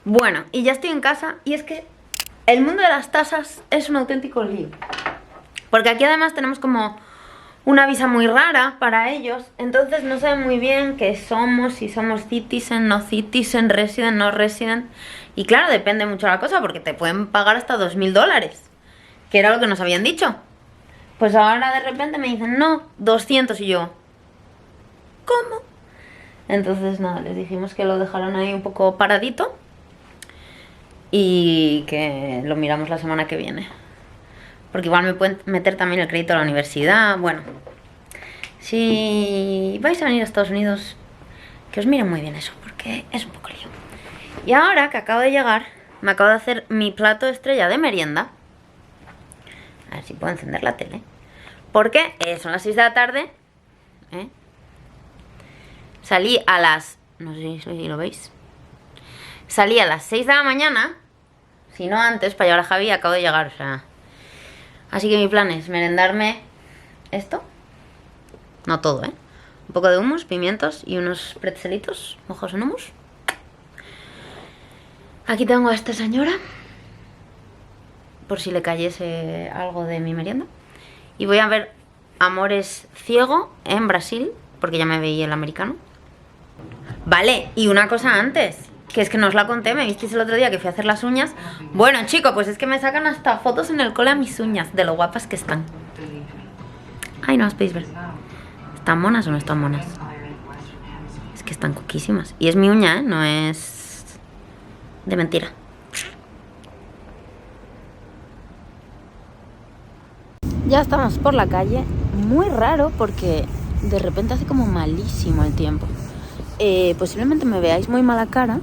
Bueno, y ya estoy en casa y es que el mundo de las tasas es un auténtico lío. Porque aquí además tenemos como una visa muy rara para ellos, entonces no saben muy bien qué somos, si somos citizen, no citizen, resident, no resident. Y claro, depende mucho la cosa porque te pueden pagar hasta $2000, que era lo que nos habían dicho. Pues ahora de repente me dicen, no, 200 y yo, ¿cómo? Entonces nada, les dijimos que lo dejaran ahí un poco paradito y que lo miramos la semana que viene. Porque igual me pueden meter también el crédito a la universidad. Bueno, si vais a venir a Estados Unidos, que os miren muy bien eso, porque es un poco lío. Y ahora que acabo de llegar, me acabo de hacer mi plato estrella de merienda. A ver si puedo encender la tele. Porque son las 6 de la tarde. Salí a las... no sé si lo veis. Salí a las 6 de la mañana. Si no antes, para llevar a Javi, acabo de llegar, o sea... Así que mi plan es merendarme esto. No todo, Un poco de hummus, pimientos y unos pretzelitos mojados en hummus. Aquí tengo a esta señora, por si le cayese algo de mi merienda. Y voy a ver Amores Ciego en Brasil, porque ya me veía el americano. Vale, y una cosa antes, que es que no os la conté, me visteis el otro día que fui a hacer las uñas. Bueno, chico, pues es que me sacan hasta fotos en el cole a mis uñas, de lo guapas que están. Ay, no las podéis ver. ¿Están monas o no están monas? Es que están coquísimas. Y es mi uña, no es de mentira. Ya estamos por la calle. Muy raro porque de repente hace como malísimo el tiempo. Posiblemente me veáis muy mala cara.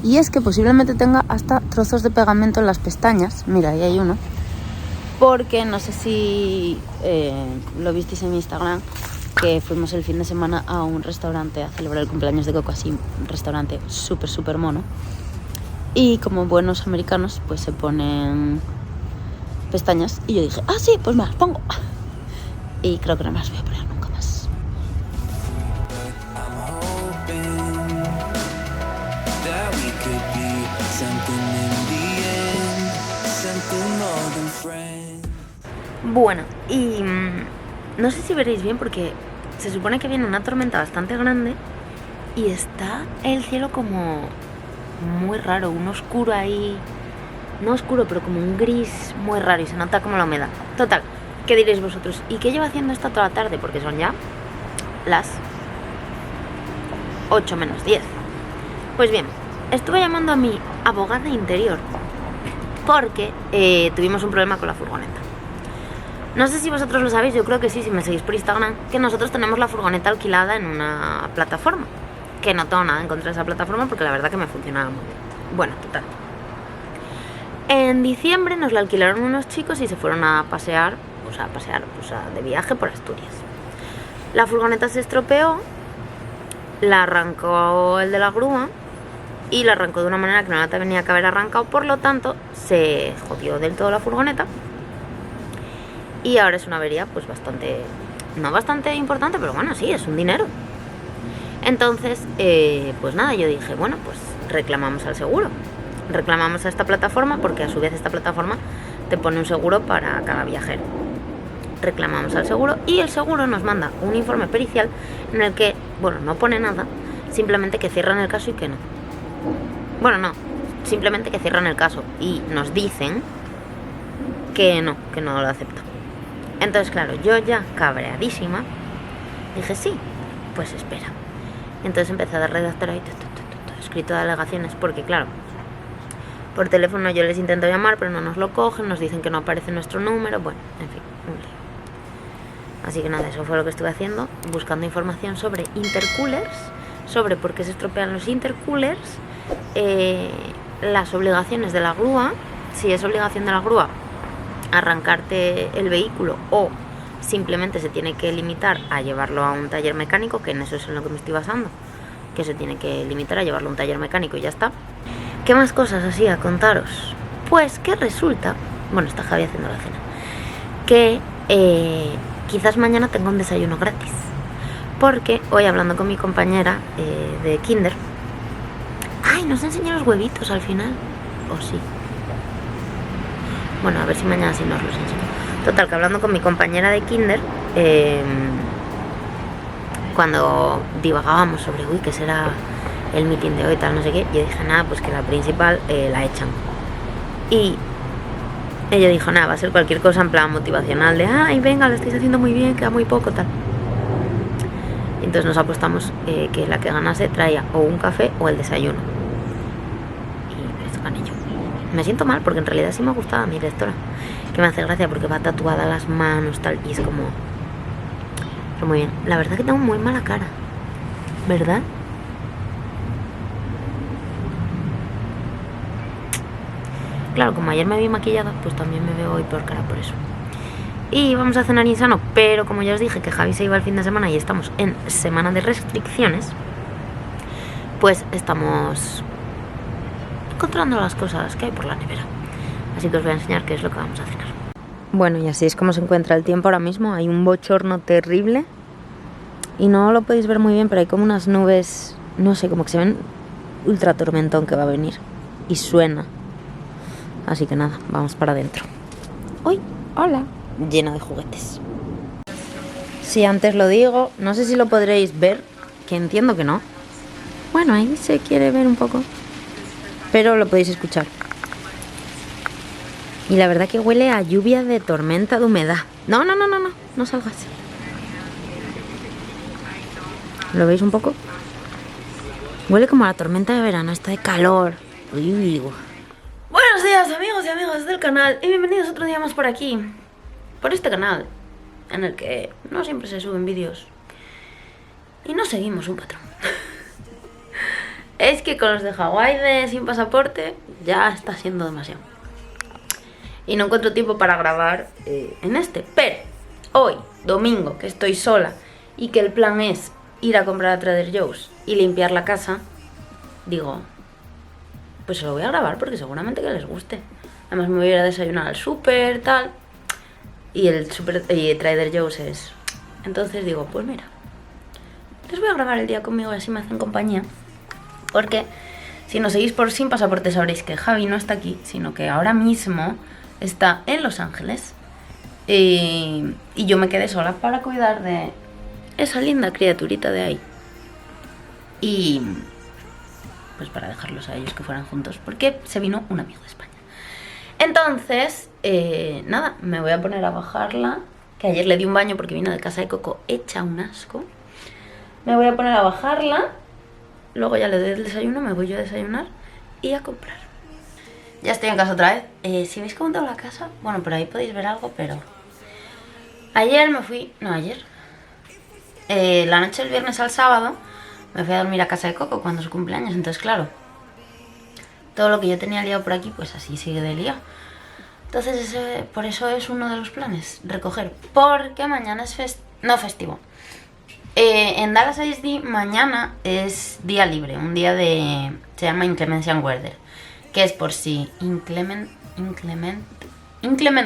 Y es que posiblemente tenga hasta trozos de pegamento en las pestañas. Mira, ahí hay uno. Porque no sé si lo visteis en mi Instagram, que fuimos el fin de semana a un restaurante a celebrar el cumpleaños de Coco, así, un restaurante súper mono. Y como buenos americanos, pues se ponen pestañas. Y yo dije, sí, pues me las pongo. Y creo que no me las voy a poner nunca más. Bueno, y no sé si veréis bien porque se supone que viene una tormenta bastante grande y está el cielo como muy raro, un oscuro ahí, no oscuro, pero como un gris muy raro y se nota como la humedad. Total, ¿qué diréis vosotros? ¿Y qué llevo haciendo esto toda la tarde? Porque son ya las 8 menos 10. Pues bien, estuve llamando a mi abogada interior porque tuvimos un problema con la furgoneta. No sé si vosotros lo sabéis, yo creo que sí, si me seguís por Instagram, que nosotros tenemos la furgoneta alquilada en una plataforma. Que no tengo nada en contra de esa plataforma porque la verdad que me funcionaba muy bien. Bueno, total. En diciembre nos la alquilaron unos chicos y se fueron a pasear, de viaje por Asturias. La furgoneta se estropeó, la arrancó el de la grúa y la arrancó de una manera que no la tenía que haber arrancado, por lo tanto se jodió del todo la furgoneta. Y ahora es una avería pues no bastante importante, pero bueno, sí, es un dinero. Entonces, pues nada, yo dije, bueno, pues reclamamos al seguro. Reclamamos a esta plataforma porque a su vez esta plataforma te pone un seguro para cada viajero. Reclamamos al seguro y el seguro nos manda un informe pericial en el que, bueno, no pone nada, simplemente que cierran el caso y que no. Bueno, no, simplemente que cierran el caso y nos dicen que no lo aceptan. Entonces, claro, yo ya cabreadísima dije, sí, pues espera. Entonces empecé a redactar ahí escrito de alegaciones, porque claro, por teléfono yo les intento llamar, pero no nos lo cogen, nos dicen que no aparece nuestro número, bueno, en fin, un lío. Así que nada, eso fue lo que estuve haciendo, buscando información sobre intercoolers, sobre por qué se estropean los intercoolers, las obligaciones de la grúa, si es obligación de la grúa arrancarte el vehículo o simplemente se tiene que limitar a llevarlo a un taller mecánico, que en eso es en lo que me estoy basando, que se tiene que limitar a llevarlo a un taller mecánico y ya está. ¿Qué más cosas así a contaros? Pues que resulta, bueno, está Javi haciendo la cena, que quizás mañana tenga un desayuno gratis, porque hoy hablando con mi compañera de kinder, ay no os enseñé los huevitos al final. ¿O sí? Bueno, a ver si mañana sí nos los enseño. Total, que hablando con mi compañera de kinder, cuando divagábamos sobre, uy, ¿qué será el meeting de hoy, tal, no sé qué? Yo dije, nada, pues que la principal la echan. Y ella dijo, nada, va a ser cualquier cosa en plan motivacional de, ay, venga, lo estáis haciendo muy bien, queda muy poco, tal. Y entonces nos apostamos que la que ganase traía o un café o el desayuno. Y me hizo canillo. Me siento mal porque en realidad sí me gustaba mi directora, que me hace gracia porque va tatuada las manos, tal, y es como... Pero muy bien. La verdad que tengo muy mala cara, ¿verdad? Claro, como ayer me vi maquillada, pues también me veo hoy por cara por eso. Y vamos a cenar insano, pero como ya os dije que Javi se iba el fin de semana y estamos en semana de restricciones, pues estamos encontrando las cosas que hay por la nevera. Así que os voy a enseñar qué es lo que vamos a cenar. Bueno, y así es como se encuentra el tiempo ahora mismo. Hay un bochorno terrible y no lo podéis ver muy bien, pero hay como unas nubes, no sé, como que se ven ultra tormentón que va a venir. Y suena. Así que nada, vamos para adentro. ¡Uy! ¡Hola! Lleno de juguetes. Si antes lo digo, no sé si lo podréis ver, que entiendo que no. Bueno, ahí se quiere ver un poco, pero lo podéis escuchar. Y la verdad que huele a lluvia de tormenta de humedad. No salgas. ¿Lo veis un poco? Huele como a la tormenta de verano, está de calor. Uy. Buenos días, amigos y amigas del canal, y bienvenidos otro día más por aquí, por este canal, en el que no siempre se suben vídeos y no seguimos un patrón. Es que con los de Hawái de sin pasaporte ya está siendo demasiado. Y no encuentro tiempo para grabar en este. Pero hoy, domingo, que estoy sola y que el plan es ir a comprar a Trader Joe's y limpiar la casa, digo, pues se lo voy a grabar porque seguramente que les guste. Además me voy a ir a desayunar al súper, tal. Y el Trader Joe's es... Entonces digo, pues mira, les voy a grabar el día conmigo y así me hacen compañía. Porque si nos seguís por Sin Pasaporte sabréis que Javi no está aquí, sino que ahora mismo está en Los Ángeles. Y yo me quedé sola para cuidar de esa linda criaturita de ahí. Y pues para dejarlos a ellos que fueran juntos, porque se vino un amigo de España. Entonces, nada, me voy a poner a bajarla, que ayer le di un baño porque vino de casa de Coco hecha un asco. Me voy a poner a bajarla, luego ya le doy el desayuno, me voy yo a desayunar y a comprar. Ya estoy en casa otra vez. Si veis cómo tengo la casa, bueno, por ahí podéis ver algo, pero... Ayer me fui... No, ayer. La noche del viernes al sábado me fui a dormir a casa de Coco cuando es su cumpleaños. Entonces, claro, todo lo que yo tenía liado por aquí, pues así sigue de liado. Entonces, por eso es uno de los planes, recoger. Porque mañana es festivo. En Dallas ISD mañana es día libre, un día de... Se llama Inclement Weather, que es por si... Inclement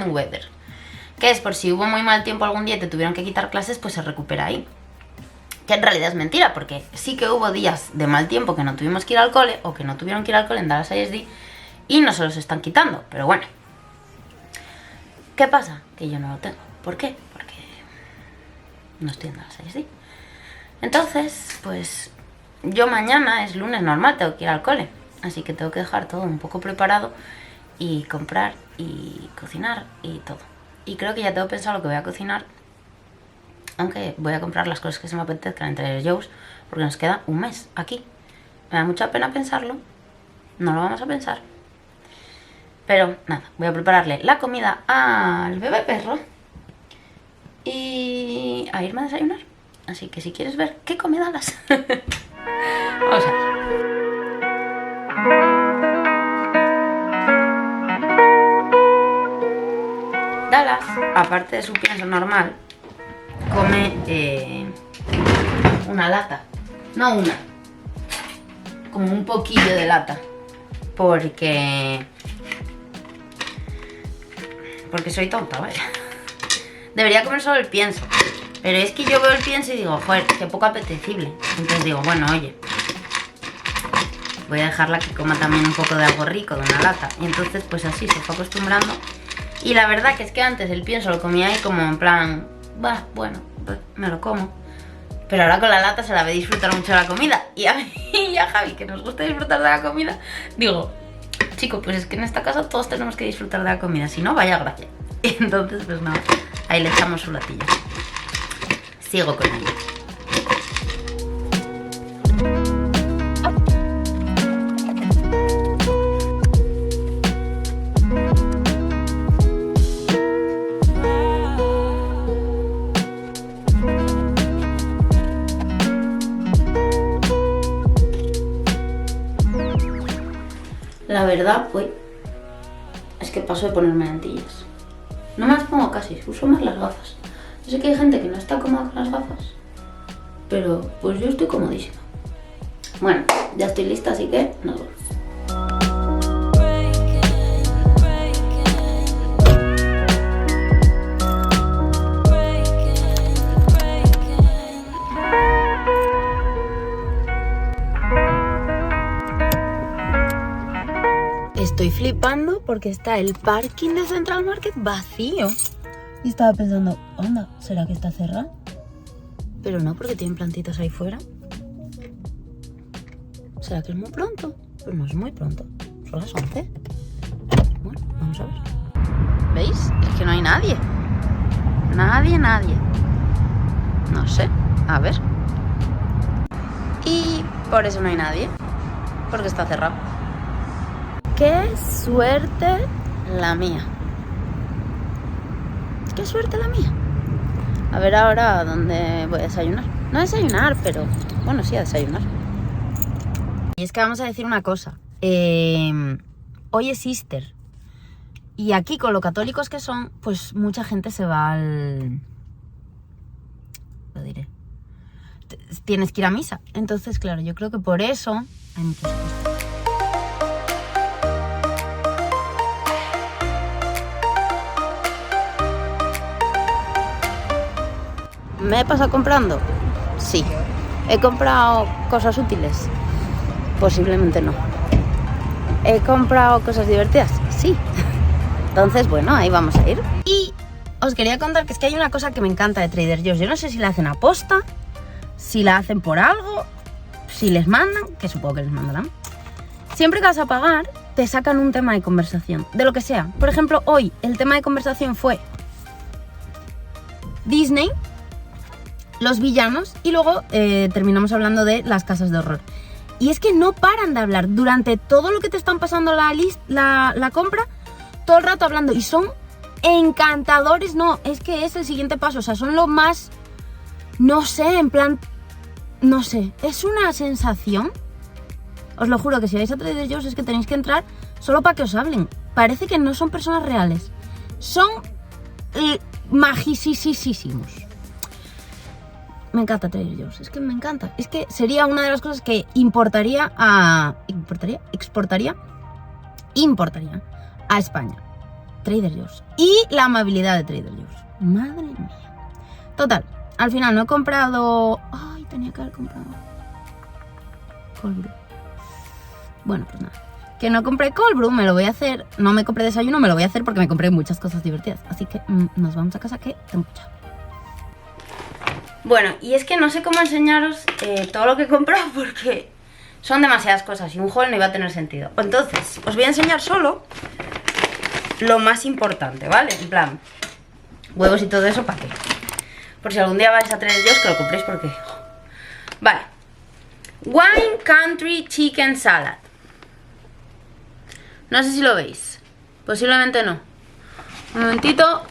Weather, que es por si hubo muy mal tiempo algún día y te tuvieron que quitar clases, pues se recupera ahí. Que en realidad es mentira, porque sí que hubo días de mal tiempo que no tuvimos que ir al cole, o que no tuvieron que ir al cole en Dallas ISD, y no se los están quitando, pero bueno. ¿Qué pasa? Que yo no lo tengo. ¿Por qué? Porque no estoy en Dallas ISD. Entonces, pues yo mañana es lunes normal, tengo que ir al cole, así que tengo que dejar todo un poco preparado y comprar y cocinar y todo. Y creo que ya tengo pensado lo que voy a cocinar, aunque voy a comprar las cosas que se me apetezcan en Trader Joe's, porque nos queda un mes aquí. Me da mucha pena pensarlo, no lo vamos a pensar. Pero nada, voy a prepararle la comida al bebé perro y a irme a desayunar. Así que si quieres ver qué come Dallas, vamos a ver. Dallas, aparte de su pienso normal, come una lata. No una, como un poquillo de lata. Porque soy tonta, ¿vale? Debería comer solo el pienso, pero es que yo veo el pienso y digo, joder, qué poco apetecible. Entonces digo, bueno, oye, voy a dejarla que coma también un poco de algo rico, de una lata. Y entonces pues así se fue acostumbrando. Y la verdad que es que antes el pienso lo comía ahí como en plan, bah, bueno, pues me lo como. Pero ahora con la lata se la ve disfrutar mucho de la comida. Y a mí y a Javi, que nos gusta disfrutar de la comida, digo, chico, pues es que en esta casa todos tenemos que disfrutar de la comida, si no, vaya gracia. Y entonces pues nada, ahí le echamos su latilla. Sigo con ella. La verdad, pues, es que paso de ponerme lentillas. No me las pongo casi, uso más las gafas. Yo sé que hay gente que no está cómoda con las gafas, pero pues yo estoy comodísima. Bueno, ya estoy lista, así que nos vemos. Estoy flipando porque está el parking de Central Market vacío. Y estaba pensando, onda, ¿será que está cerrado? Pero no, porque tienen plantitas ahí fuera. ¿Será que es muy pronto? Pues no es muy pronto, son las 11. Bueno, vamos a ver. ¿Veis? Es que no hay nadie. Nadie. No sé, a ver. Y por eso no hay nadie, porque está cerrado. ¡Qué suerte la mía! ¡Qué suerte la mía! A ver ahora dónde voy a desayunar. No a desayunar, pero bueno, sí a desayunar. Y es que vamos a decir una cosa. Hoy es Easter. Y aquí, con lo católicos que son, pues mucha gente se va al... Lo diré. Tienes que ir a misa. Entonces, claro, yo creo que por eso hay muchas cosas. ¿Me he pasado comprando? Sí. ¿He comprado cosas útiles? Posiblemente no. ¿He comprado cosas divertidas? Sí. Entonces, bueno, ahí vamos a ir. Y os quería contar que es que hay una cosa que me encanta de Trader Joe's. Yo no sé si la hacen aposta, si la hacen por algo, si les mandan, que supongo que les mandarán. Siempre que vas a pagar, te sacan un tema de conversación, de lo que sea. Por ejemplo, hoy el tema de conversación fue Disney, los villanos, y luego terminamos hablando de las casas de horror. Y es que no paran de hablar durante todo lo que te están pasando la compra, todo el rato hablando, y son encantadores. No, es que es el siguiente paso, o sea, son lo más, no sé, en plan, no sé, es una sensación. Os lo juro que si vais a Trader Joe's es que tenéis que entrar solo para que os hablen. Parece que no son personas reales, son magisísimos. Me encanta Trader Joe's, es que me encanta. Es que sería una de las cosas que importaría a España. Trader Joe's. Y la amabilidad de Trader Joe's. Madre mía. Total, al final no he comprado... Ay, tenía que haber comprado Cold Brew. Bueno, pues nada. Que no compré Cold Brew, me lo voy a hacer. No me compré desayuno, me lo voy a hacer porque me compré muchas cosas divertidas. Así que nos vamos a casa, que tengo mucha. Bueno, y es que no sé cómo enseñaros todo lo que he comprado porque son demasiadas cosas y un haul no iba a tener sentido. Entonces, os voy a enseñar solo lo más importante, ¿vale? En plan, huevos y todo eso, ¿para qué? Por si algún día vais a Trader Joe's, que lo compréis porque... Vale. Wine Country Chicken Salad. No sé si lo veis. Posiblemente no. Un momentito.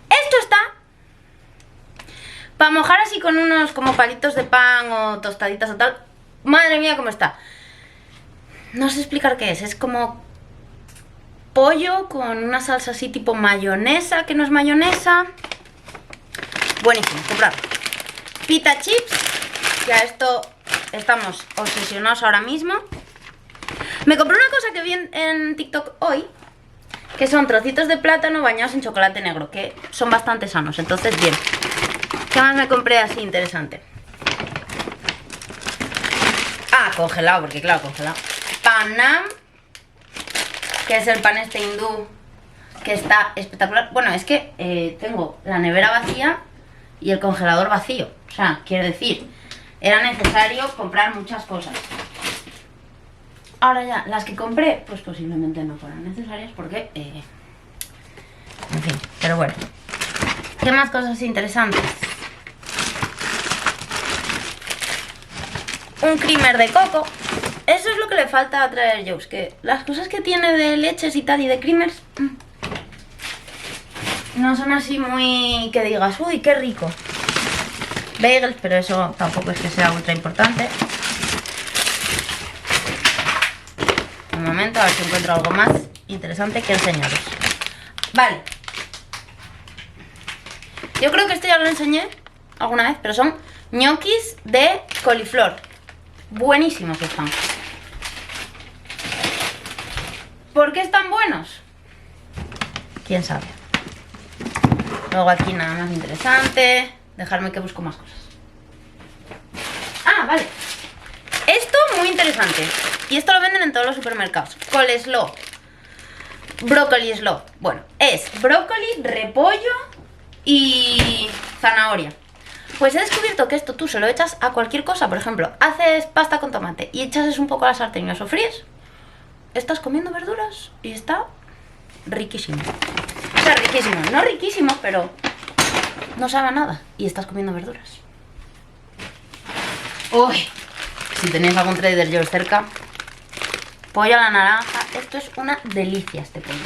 Esto está... para mojar así con unos como palitos de pan o tostaditas o tal. Madre mía, cómo está. No sé explicar qué es. Es como pollo con una salsa así tipo mayonesa, que no es mayonesa. Buenísimo, comprad. Pita chips, que a esto estamos obsesionados ahora mismo. Me compré una cosa que vi en TikTok hoy, que son trocitos de plátano bañados en chocolate negro, que son bastante sanos, entonces bien. ¿Qué más me compré así interesante? Ah, Ah, congelado, porque claro, congelado. Panam, que es el pan este hindú, que está espectacular. Bueno, es que tengo la nevera vacía y el congelador vacío. O sea, quiero decir, era necesario comprar muchas cosas. Ahora ya, las que compré, pues posiblemente no fueran necesarias porque... en fin, pero bueno. ¿Qué más cosas interesantes? Un creamer de coco. Eso es lo que le falta a Trader Joe's, que las cosas que tiene de leches y tal y de creamers no son así muy... que digas, uy, qué rico. Bagels, pero eso tampoco es que sea ultra importante. Un momento, a ver si encuentro algo más interesante que enseñaros. Vale. Yo creo que esto ya lo enseñé alguna vez, pero son ñoquis de coliflor. Buenísimos están. ¿Por qué están buenos? ¿Quién sabe? Luego aquí nada más interesante. Dejarme que busco más cosas. Ah, vale. Esto muy interesante. Y esto lo venden en todos los supermercados. Coleslaw. Brócoli slaw. Bueno, es brócoli, repollo y zanahoria. Pues he descubierto que esto tú se lo echas a cualquier cosa. Por ejemplo, haces pasta con tomate y echas eso un poco a la sartén y lo sofríes. Estás comiendo verduras y está riquísimo. O sea, riquísimo. No riquísimo, pero no sabe a nada. Y estás comiendo verduras. Uy, si tenéis algún Trader Joe's cerca. Pollo a la naranja. Esto es una delicia, este pollo.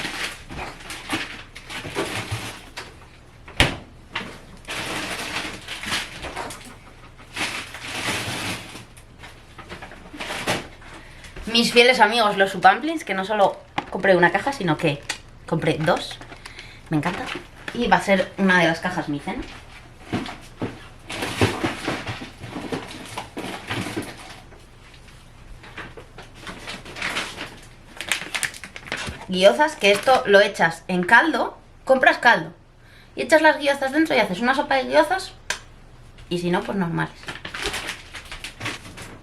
Mis fieles amigos, los Supamplins, que no solo compré una caja, sino que compré dos. Me encanta. Y va a ser una de las cajas mi cena. Guiozas, que esto lo echas en caldo. Compras caldo y echas las guiozas dentro y haces una sopa de guiozas. Y si no, pues normales.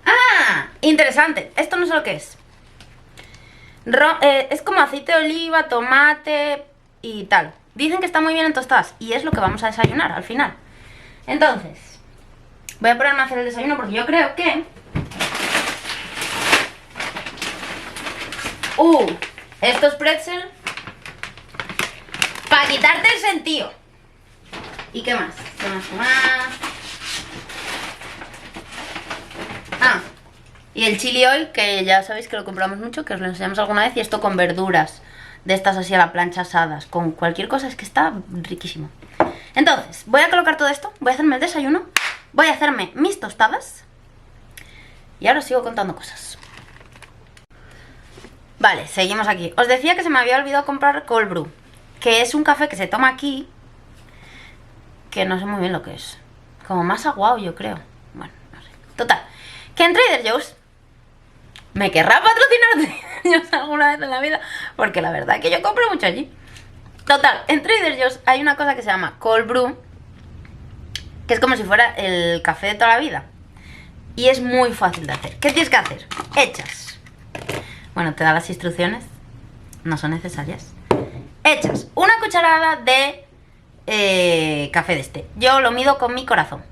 ¡Ah! Interesante. Esto no sé lo que es. Es como aceite de oliva, tomate y tal. Dicen que está muy bien en tostadas y es lo que vamos a desayunar al final. Entonces, voy a ponerme a hacer el desayuno porque yo creo que... esto es pretzel para quitarte el sentido. ¿Y qué más? ¿Qué más? ¿Qué más? Ah, y el chili oil, que ya sabéis que lo compramos mucho, que os lo enseñamos alguna vez. Y esto con verduras de estas así a la plancha asadas, con cualquier cosa, es que está riquísimo. Entonces, voy a colocar todo esto, voy a hacerme el desayuno, voy a hacerme mis tostadas y ahora os sigo contando cosas. Vale, seguimos aquí. Os decía que se me había olvidado comprar cold brew, que es un café que se toma aquí, que no sé muy bien lo que es. Como más aguado, yo creo. Bueno, no sé. Total, que en Trader Joe's me querrá patrocinar Trader Joe's alguna vez en la vida, porque la verdad es que yo compro mucho allí. Total, en Trader Joe's hay una cosa que se llama cold brew, que es como si fuera el café de toda la vida. Y es muy fácil de hacer. ¿Qué tienes que hacer? Echas... Bueno, te da las instrucciones, no son necesarias. Echas una cucharada de café de este. Yo lo mido con mi corazón.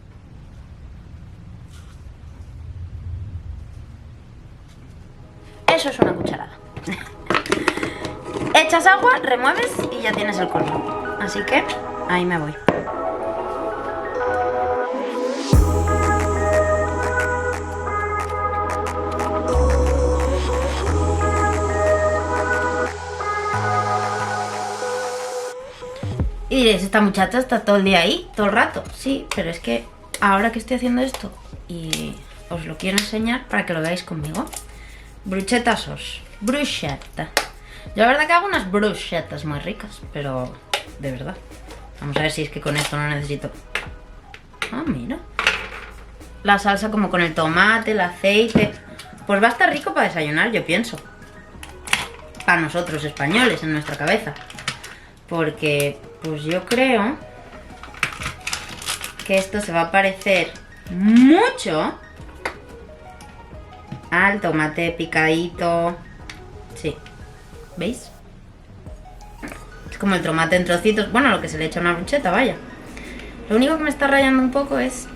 Eso es una cucharada. Echas agua, remueves y ya tienes el colmo. Así que ahí me voy. Y diréis, esta muchacha está todo el día ahí, todo el rato. Sí, pero es que ahora que estoy haciendo esto y os lo quiero enseñar para que lo veáis conmigo. Bruschetta sauce. Bruschetta. Yo la verdad que hago unas bruschettas muy ricas, pero de verdad. Vamos a ver si es que con esto no necesito... Ah, mira. La salsa como con el tomate, el aceite. Pues va a estar rico para desayunar, yo pienso. Para nosotros españoles, en nuestra cabeza. Porque, pues yo creo que esto se va a parecer mucho al tomate picadito. Sí, ¿veis? Es como el tomate en trocitos. Bueno, lo que se le echa a una brocheta, vaya. Lo único que me está rayando un poco es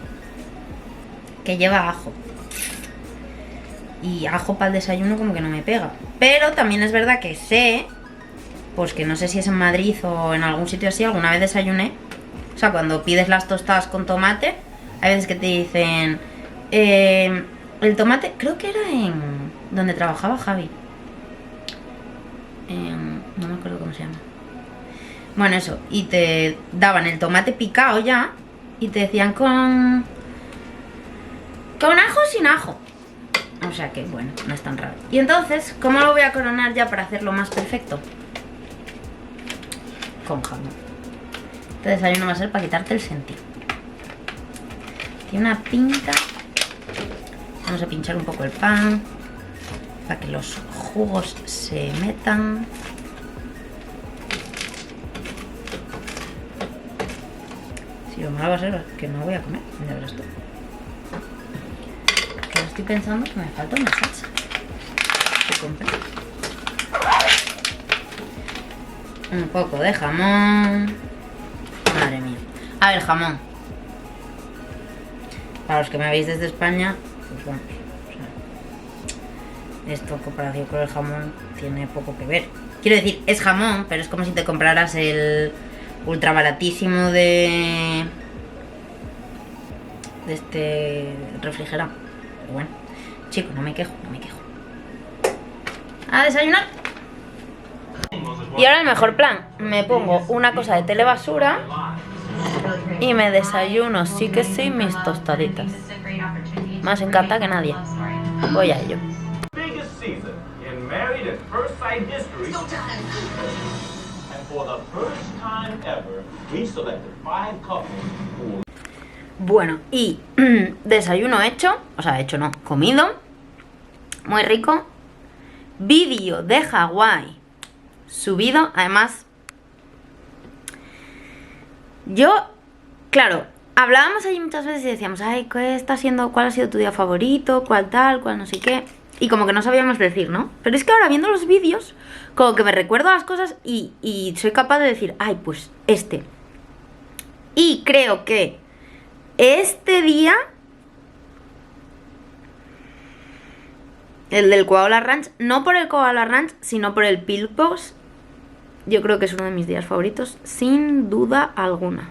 que lleva ajo. Y ajo para el desayuno como que no me pega. Pero también es verdad que sé, pues que no sé si es en Madrid o en algún sitio así, alguna vez desayuné. O sea, cuando pides las tostadas con tomate, hay veces que te dicen... el tomate, creo que era en donde trabajaba Javi. No me acuerdo cómo se llama. Bueno, eso. Y te daban el tomate picado ya. Y te decían con ajo o sin ajo. O sea que, bueno, no es tan raro. Y entonces, ¿cómo lo voy a coronar ya para hacerlo más perfecto? Con jamón. Este desayuno va a ser para quitarte el sentido. Tiene una pinta. Vamos a pinchar un poco el pan para que los jugos se metan. Si lo malo va a ser que no voy a comer, ya verás tú. Que estoy pensando que me falta una salsa que compré. Un poco de jamón. Madre mía. A ver, jamón. Para los que me veis desde España, pues vamos. O sea, esto en comparación con el jamón tiene poco que ver. Quiero decir, es jamón, pero es como si te compraras el ultra baratísimo de este refrigerado. Pero bueno, chicos, no me quejo, no me quejo. A desayunar. Y ahora el mejor plan. Me pongo una cosa de telebasura y me desayuno, sí que sí, mis tostaditas. Más encanta que nadie. Voy a ello. Bueno, y desayuno hecho, o sea, hecho no, comido, muy rico. Vídeo de Hawái subido, además. Yo, claro, hablábamos allí muchas veces y decíamos, ay, ¿qué está siendo, cuál ha sido tu día favorito? ¿Cuál tal? ¿Cuál no sé qué? Y como que no sabíamos decir, ¿no? Pero es que ahora viendo los vídeos, como que me recuerdo las cosas y soy capaz de decir, ay, pues este. Y creo que este día, el del Koala Ranch, no por el Koala Ranch, sino por el Pillbox, yo creo que es uno de mis días favoritos, sin duda alguna.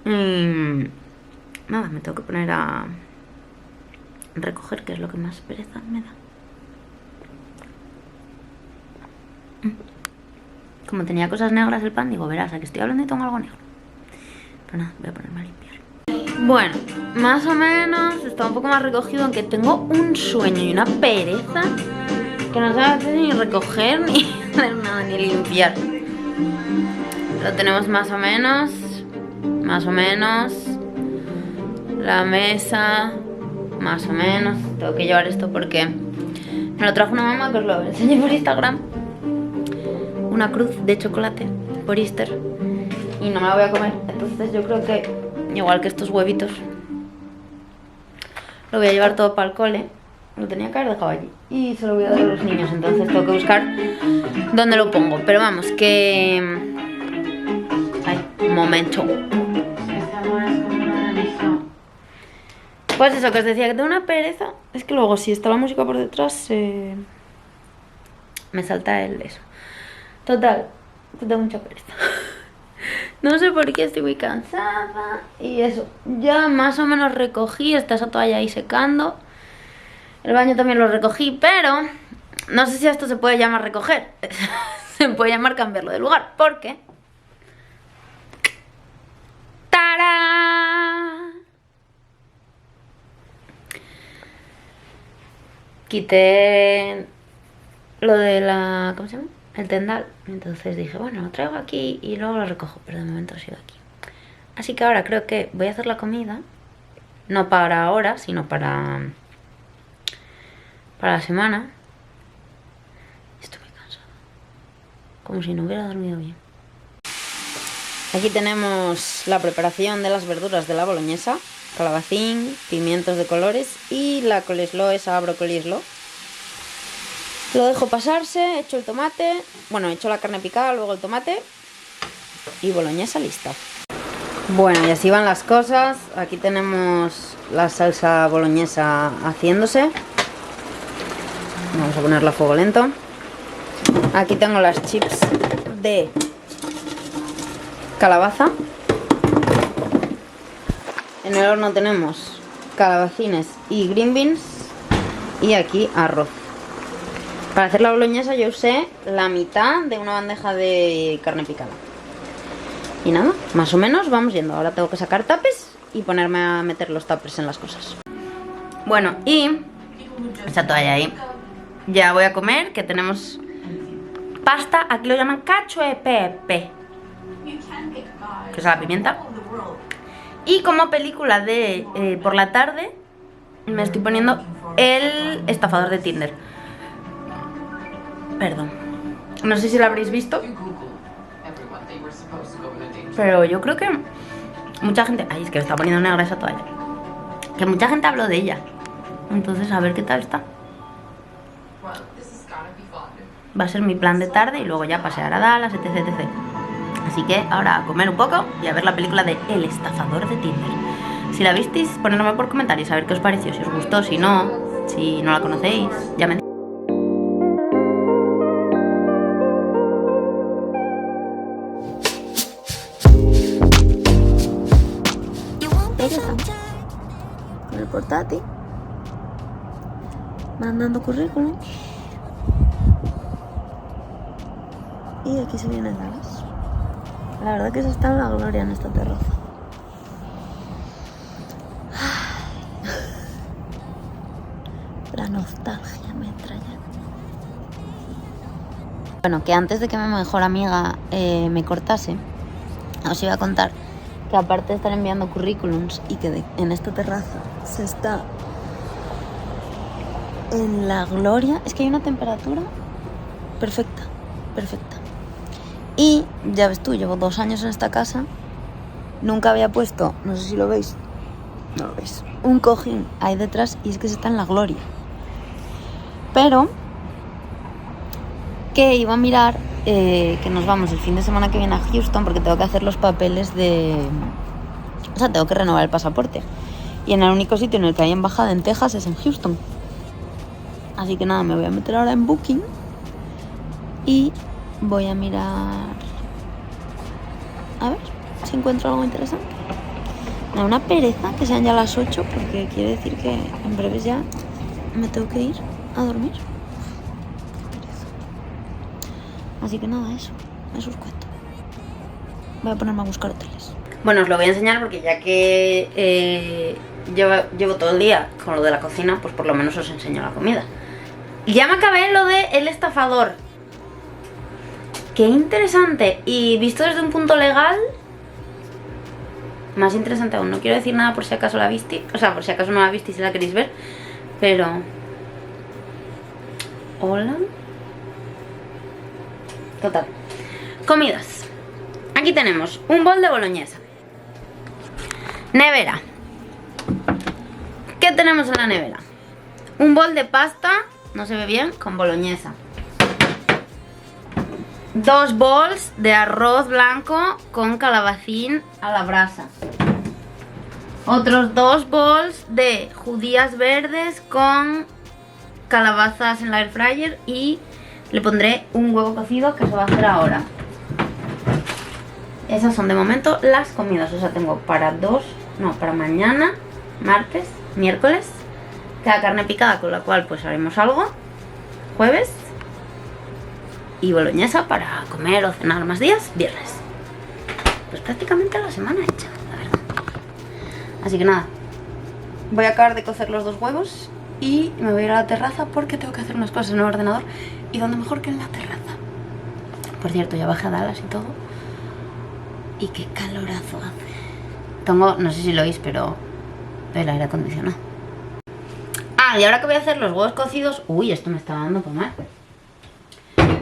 Nada, me tengo que poner a recoger, que es lo que más pereza me da. Como tenía cosas negras el pan, digo, verás, aquí estoy hablando y tengo algo negro. Pero nada, voy a ponerme a limpiar. Bueno, más o menos está un poco más recogido, aunque tengo un sueño y una pereza que no se hace ni recoger, ni hacer nada, ni limpiar. Lo tenemos más o menos. La mesa, más o menos. Tengo que llevar esto porque me lo trajo una mamá, que os lo enseñé por Instagram. Una cruz de chocolate por Easter. Y no me la voy a comer. Entonces yo creo que, igual que estos huevitos, lo voy a llevar todo para el cole. Lo tenía que haber dejado allí y se lo voy a dar a los niños. Entonces tengo que buscar dónde lo pongo. Pero vamos, que... Ay, un momento. Pues eso, que os decía, que tengo una pereza. Es que luego si está la música por detrás me salta el eso. Total, que tengo mucha pereza. No sé por qué, estoy muy cansada. Y eso, ya más o menos recogí. Está esa toalla ahí secando. El baño también lo recogí, pero no sé si esto se puede llamar recoger. Se puede llamar cambiarlo de lugar, porque... ¡Tarán! Quité lo de la... ¿Cómo se llama? El tendal. Entonces dije, bueno, lo traigo aquí y luego lo recojo, pero de momento ha sido aquí. Así que ahora creo que voy a hacer la comida. No para ahora, sino para la semana. Estoy muy cansada. Como si no hubiera dormido bien. Aquí tenemos la preparación de las verduras de la boloñesa. calabacín, pimientos de colores y la coleslaw, esa brócoli slaw. Lo dejo pasarse, echo el tomate, bueno, echo la carne picada, luego el tomate y boloñesa lista. Bueno, y así van las cosas. Aquí tenemos la salsa boloñesa haciéndose. Vamos a ponerla a fuego lento. Aquí tengo las chips de calabaza. En el horno tenemos calabacines y green beans. Y aquí arroz. Para hacer la boloñesa yo usé la mitad de una bandeja de carne picada. Y nada, más o menos vamos yendo. Ahora tengo que sacar tapes y ponerme a meter los tapes en las cosas. Bueno, y esa toalla ahí. Ya voy a comer, que tenemos pasta. Aquí lo llaman cacho e pepe, que es la pimienta. Y como película de por la tarde me estoy poniendo El estafador de Tinder. Perdón, no sé si lo habréis visto, pero yo creo que mucha gente... Ay, es que me está poniendo negra esa toalla. Que mucha gente habló de ella. Entonces a ver qué tal está. Va a ser mi plan de tarde y luego ya pasear a Dallas, etc, etc. Así que ahora a comer un poco y a ver la película de El estafador de Tinder. Si la visteis, ponedme por comentarios a ver qué os pareció, si os gustó, si no la conocéis, ya me... Con el portátil, mandando currículum. Y aquí se viene Dallas. La verdad que se está en la gloria en esta terraza. La nostalgia me entra ya. Bueno, que antes de que mi mejor amiga me cortase, os iba a contar que aparte de estar enviando currículums y que en esta terraza se está en la gloria, es que hay una temperatura perfecta, perfecta. Y ya ves tú, llevo 2 años en esta casa, nunca había puesto, no sé si lo veis, no lo veis, un cojín ahí detrás y es que se está en la gloria. Pero que iba a mirar que nos vamos el fin de semana que viene a Houston porque tengo que hacer los papeles de... O sea, tengo que renovar el pasaporte. Y en el único sitio en el que hay embajada en Texas es en Houston. Así que nada, me voy a meter ahora en Booking y voy a mirar... A ver si encuentro algo interesante. Me da una pereza que sean ya las 8 porque quiere decir que en breves ya me tengo que ir a dormir. Así que nada, eso os cuento. Voy a ponerme a buscar hoteles. Bueno, os lo voy a enseñar porque ya que llevo todo el día con lo de la cocina, pues por lo menos os enseño la comida. Ya me acabé lo de El estafador. Qué interesante. Y visto desde un punto legal, más interesante aún. No quiero decir nada por si acaso la visteis. O sea, por si acaso no la visteis y la queréis ver. Pero... Hola. Total. Comidas. Aquí tenemos un bol de boloñesa. Nevera. ¿Qué tenemos en la nevera? Un bol de pasta, no se ve bien, con boloñesa. 2 bols de arroz blanco con calabacín a la brasa. Otros 2 bols de judías verdes con calabazas en la air fryer y le pondré un huevo cocido que se va a hacer ahora. Esas son de momento las comidas. O sea, tengo para mañana, martes, miércoles, queda carne picada con la cual pues haremos algo. Jueves y boloñesa para comer o cenar más días, viernes. Pues prácticamente la semana hecha, la verdad. Así que nada, voy a acabar de cocer los 2 huevos y me voy a ir a la terraza porque tengo que hacer unas cosas en el ordenador. Y dónde mejor que en la terraza. Por cierto, ya bajé a Dallas y todo. Y qué calorazo hace. Tengo, no sé si lo oís, pero el aire acondicionado. Ah, y ahora que voy a hacer los huevos cocidos... Uy, esto me está dando por mal.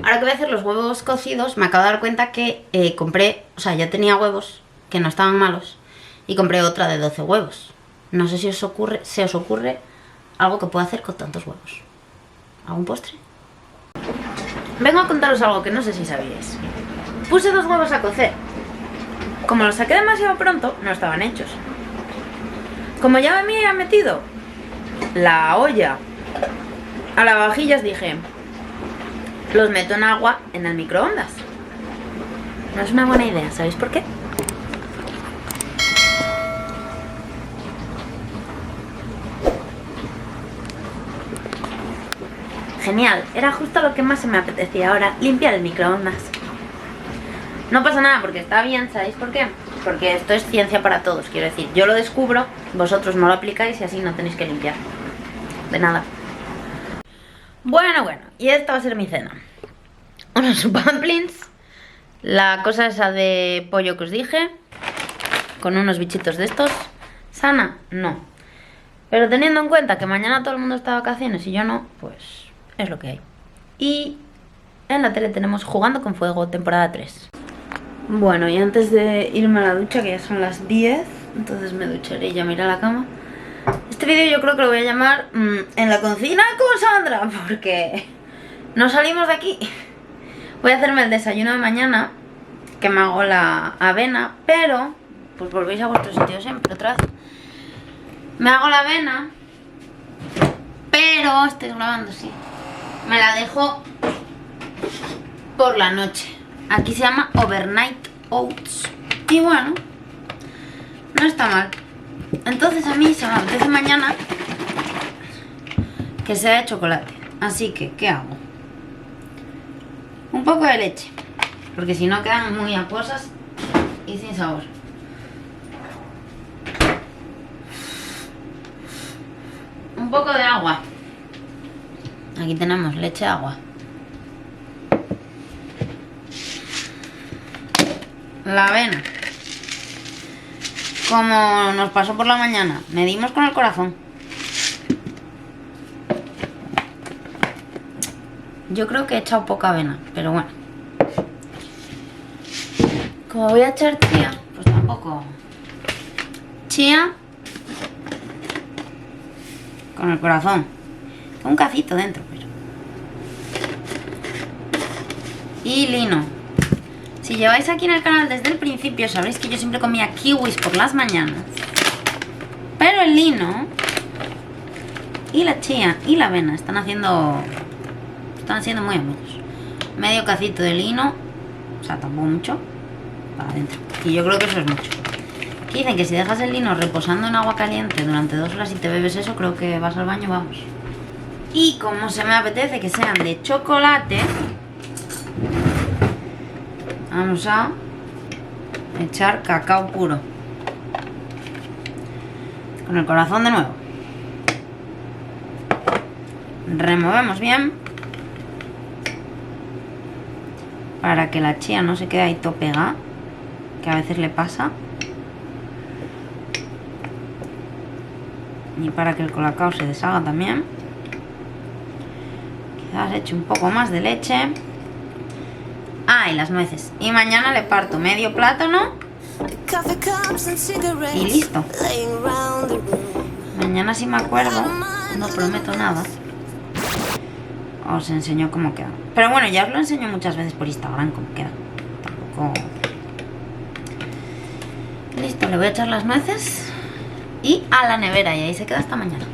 Ahora que voy a hacer los huevos cocidos, me acabo de dar cuenta que compré... O sea, ya tenía huevos que no estaban malos. Y compré otra de 12 huevos. No sé si se os ocurre algo que pueda hacer con tantos huevos. ¿Algún postre? Vengo a contaros algo que no sé si sabíais. Puse 2 huevos a cocer. Como los saqué demasiado pronto, no estaban hechos. Como ya me había metido la olla a la vajilla, dije, los meto en agua en el microondas. No es una buena idea, ¿sabéis por qué? Genial, era justo lo que más se me apetecía ahora, limpiar el microondas. No pasa nada porque está bien, ¿sabéis por qué? Porque esto es ciencia para todos, quiero decir, yo lo descubro, vosotros no lo aplicáis y así no tenéis que limpiar. De nada. Bueno, y esta va a ser mi cena. Unos dumplings, la cosa esa de pollo que os dije, con unos bichitos de estos. ¿Sana? No. Pero teniendo en cuenta que mañana todo el mundo está de vacaciones y yo no, pues es lo que hay. Y en la tele tenemos Jugando con Fuego, temporada 3. Bueno, y antes de irme a la ducha, que ya son las 10, entonces me ducharé y ya me iré a la cama. Este vídeo yo creo que lo voy a llamar En la cocina con Sandra, porque no salimos de aquí. Voy a hacerme el desayuno de mañana, que me hago la avena, pero pues volvéis a vuestro sitio siempre otra vez. Me hago la avena, pero estoy grabando, sí. Me la dejo por la noche. Aquí se llama Overnight Oats. Y bueno, no está mal. Entonces a mí se me apetece mañana que sea de chocolate. Así que, ¿qué hago? Un poco de leche, porque si no quedan muy acuosas y sin sabor. Un poco de agua. Aquí tenemos leche, agua. La avena. Como nos pasó por la mañana, medimos con el corazón. Yo creo que he echado poca avena, pero bueno. Como voy a echar chía, pues tampoco. Chía con el corazón. Tengo un cacito dentro, pero. Y lino. Si lleváis aquí en el canal desde el principio, sabréis que yo siempre comía kiwis por las mañanas. Pero el lino y la chía y la avena están siendo muy amigos. Medio cacito de lino, o sea, tampoco mucho, para adentro. Y yo creo que eso es mucho. Aquí dicen que si dejas el lino reposando en agua caliente durante 2 horas y te bebes eso, creo que vas al baño, vamos. Y como se me apetece que sean de chocolate, vamos a echar cacao puro. Con el corazón de nuevo. Removemos bien. Para que la chía no se quede ahí todo pegada, que a veces le pasa. Y para que el colacao se deshaga también. Quizás eche un poco más de leche. Ah, y las nueces. Y mañana le parto medio plátano. Y listo. Mañana, si me acuerdo, no prometo nada, os enseño cómo queda. Pero bueno, ya os lo enseño muchas veces por Instagram cómo queda. Tampoco. Listo, le voy a echar las nueces y a la nevera, y ahí se queda hasta mañana.